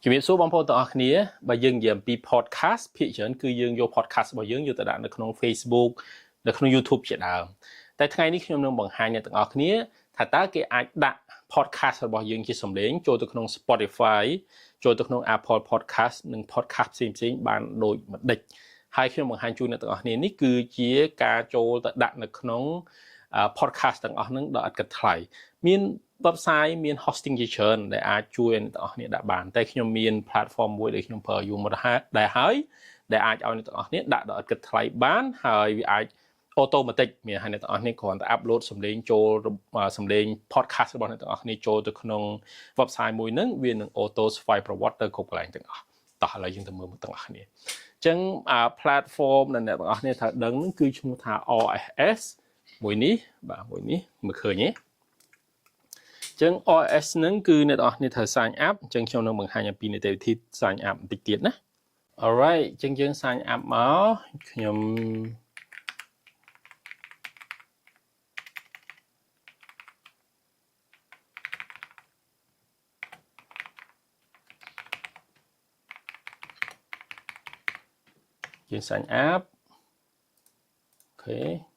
ជំរាបសួរបងប្អូនទាំងអស់គ្នាបើយើងនិយាយអំពី podcast ភាគច្រើនគឺយើងយក podcast របស់យើងយកទៅដាក់នៅក្នុង Facebook នៅក្នុង YouTube ជាដើមតែថ្ងៃនេះខ្ញុំនឹងបង្ហាញអ្នកទាំងអស់គ្នាថាតើគេអាចដាក់ podcast របស់យើងជាសំឡេងចូលទៅក្នុង Spotify ចូលទៅក្នុង Apple Podcast និង podcast ផ្សេងៗបានដូចម្ដេចហើយខ្ញុំបង្ហាញជូនអ្នកទាំងអស់គ្នានេះគឺជាការចូលទៅដាក់នៅក្នុង podcast ទាំងអស់ហ្នឹងដល់ឥតគិតថ្លៃមានwebsite មាន hosting ជាច្រើនដែលអាចជួយអ្នកទាំងអស់គ្នាដាក់បានតែខ្ញុំមាន platform មួយដែលខ្ញុំប្រើយូរមកដែរហើយដែលអាចឲ្យអ្នកទាំងអស់គ្នាដាក់ដល់ឥតគិតថ្លៃបានហើយវាអាច automatic មានឲ្យអ្នកទាំងអស់គ្នាគ្រាន់តែ upload សំឡេងចូលសំឡេង podcast របស់អ្នកទាំងអស់គ្នាចូលទៅក្នុង website មួយហ្នឹងវានឹង auto ស្វ័យប្រវត្តិទៅគ្រប់កន្លែងទាំងអស់តោះឥឡូវយើងទៅមើលមកទាំងអស់គ្នាអញ្ចឹង platform ដែលអ្នកទាំងអស់គ្នាត្រូវដឹងហ្នឹងគឺឈ្មោះថា RSS មួយនេះបាទមួយនេះមើលឃើញទេចឹង OS ហ្នឹងគឺអ្នកនរគ្នាត្រូវ sign up អញ្ចឹងខ្ញុំនឹងបង្ហាញអំពីនីតិវិធី sign up បន្តិចទៀតណា Alright អញ្ចឹងយើង sign up មកខ្ញុំយើង sign up អូខេ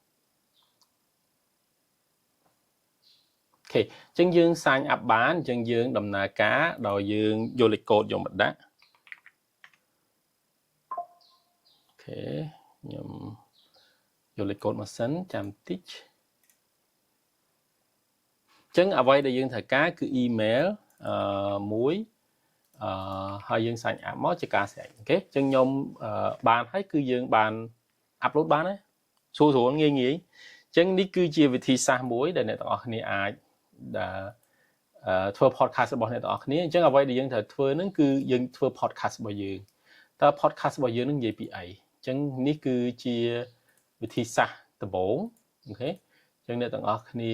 អញ្ចឹងយើង sign up បានអញ្ចឹងយើងដំណើរការដោយយើងយកលេខកូដយកមកដាក់អូខេខ្ញុំយកលេខកូដមកសិនចាំតិចអញ្ចឹងអ្វីដែលយើងត្រូវការគឺ email មួយហើយយើង sign up មកជាការស្រេចអូខេអញ្ចឹងខ្ញុំបានហើយគឺយើងបាន upload បានហើយស្រួលងាយអញ្ចឹងនេះគឺជាវិធីសាស្ត្រមួយដែលអ្នកទាំងអស់គ្នាអាចដែលធ្វើ podcast របស់អ្នកទាំងអស់គ្នាអញ្ចឹងអ្វីដែលយើងត្រូវធ្វើហ្នឹងគឺយើងធ្វើ podcast របស់យើងតើ podcast របស់យើងហ្នឹងនិយាយពីអីអញ្ចឹងនេះគឺជាវិធីសាស្ត្រដំបូងអូខេអញ្ចឹងអ្នកទាំងអស់គ្នា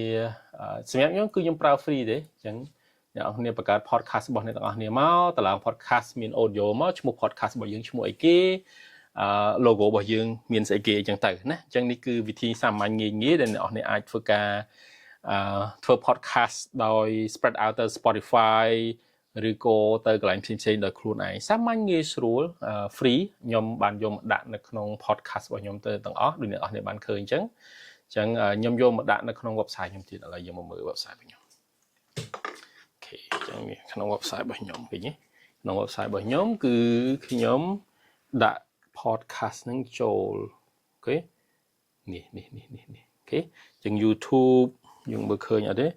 សម្រាប់ខ្ញុំគឺខ្ញុំប្រើ free ទេអញ្ចឹងអ្នកទាំងអស់គ្នាបង្កើត podcast របស់អ្នកទាំងអស់គ្នាមកតឡើង podcast មាន audio មកឈ្មោះ podcast របស់យើងឈ្មោះអីគេlogo របស់យើងមានស្អីគេអញ្ចឹងទៅណាអញ្ចឹងនេះគឺវិធីសាមញ្ញងាយដែលអ្នកទាំងអស់គ្នាអាចធ្វើការធ្វើ podcast ដោយ spread out ទៅ Spotify ឬក៏ទៅកន្លែងផ្សេងៗដោយខ្លួនឯងសាមញ្ញងាយស្រួល free ខ្ញុំបានយកមកដាក់នៅក្នុង podcast របស់ខ្ញុំទៅទាំងអស់ដូចអ្នកនរគ្នាបានឃើញអញ្ចឹងខ្ញុំយកមកដាក់នៅក្នុង website ខ្ញុំទៀតឥឡូវយើងមកមើល website របស់ខ្ញុំអូខេអញ្ចឹងក្នុង website របស់ខ្ញុំវិញក្នុង website របស់ខ្ញុំគឺខ្ញុំដាក់ podcast ហ្នឹងចូលអូខេនេះអូខេអញ្ចឹង YouTubeយើងមើលឃើញអត់ទេ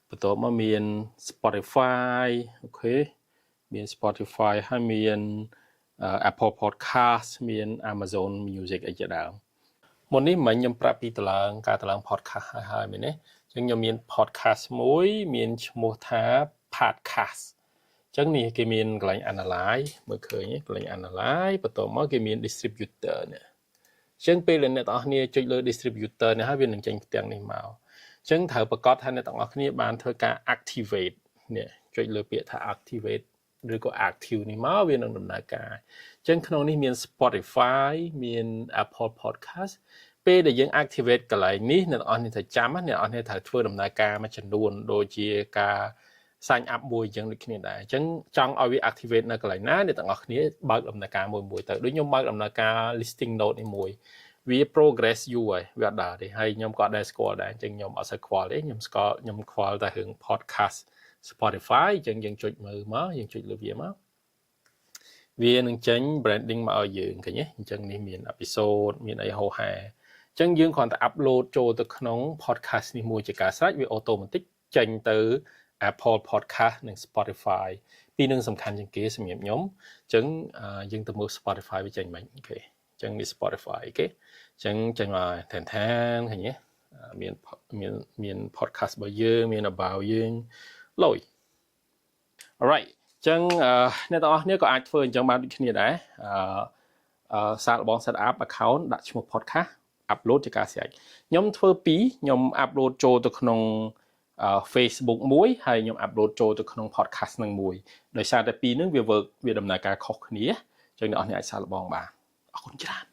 បន្ទាប់មកមាន Spotify អូខេមាន Spotify ហើយមាន Apple Podcast មាន Amazon Music អីជាដើមមុននេះមិញខ្ញុំប្រាប់ពីការតឡើង podcast ហើយមែនទេអញ្ចឹងខ្ញុំមាន podcast មួយមានឈ្មោះថា podcast អញ្ចឹងនេះគេមានកន្លែង analyze មើលឃើញកន្លែង analyze បន្ទាប់មកគេមាន distributor នេះអញ្ចឹងពេលដែលអ្នកទាំងអស់គ្នាចុចលើ distributor នេះហើយវានឹងចេញផ្ទាំងនេះមកអញ្ចឹងត្រូវប្រកាសថាអ្នកទាំងអស់គ្នាបានធ្វើការ activate នេះចុចលើពាក្យថា activate ឬក៏ active នេះមកវានឹងដំណើរការអញ្ចឹងក្នុងនេះមាន Spotify មាន Apple Podcast ពេលដែលយើង activate កន្លែងនេះអ្នកទាំងអស់គ្នាត្រូវចាំអ្នកទាំងអស់គ្នាត្រូវធ្វើដំណើរការមួយចំនួនដូចជាការ sign up មួយអញ្ចឹងដូចគ្នាដែរអញ្ចឹងចង់ឲ្យវា activate នៅកន្លែងណាអ្នកទាំងអស់គ្នាបើកដំណើរការមួយទៅដូចខ្ញុំបើកដំណើរការ listing note នេះមួយវា progress យូរហើយវាអត់ដើរទេហើយខ្ញុំក៏ដែរស្គាល់ដែរអញ្ចឹងខ្ញុំអត់សូវខ្វល់ទេខ្ញុំខ្វល់តែរឿង podcast Spotify អញ្ចឹងយើងចុចមើលមកយើងចុចលើវាមកវានឹងចេញ branding មកឲ្យយើងឃើញទេអញ្ចឹងនេះមាន episode មានអីហោហាអញ្ចឹងយើងគ្រាន់តែ upload ចូលទៅក្នុង podcast នេះមួយជាការស្រេចវា automatic ចេញទៅ Apple Podcast និង Spotify ពីរនឹងសំខាន់ជាងគេសម្រាប់ខ្ញុំអញ្ចឹងយើងទៅមើល Spotify វាចេញមិនអូខេអញ្ចឹងនេះ Spotify គេអញ្ចឹងចេញមកឋានឃើញទេមាន podcast របស់យើងមាន about យើងលុយ Alright អញ្ចឹងអ្នកទាំងអស់គ្នាក៏អាចធ្វើអញ្ចឹងបានដូចគ្នាដែរសាកល្បង set up account ដាក់ឈ្មោះ podcast upload ជាការស្រេចខ្ញុំធ្វើពីរខ្ញុំ upload ចូលទៅក្នុងFacebook មួយហើយខ្ញុំ upload ចូលទៅក្នុង podcast នឹងមួយដោយសារតែពីរនឹងវា work វាដំណើរការខុសគ្នាអញ្ចឹងអ្នកនរគ្នាអាចសាកល្បងបានអរគុណច្រើន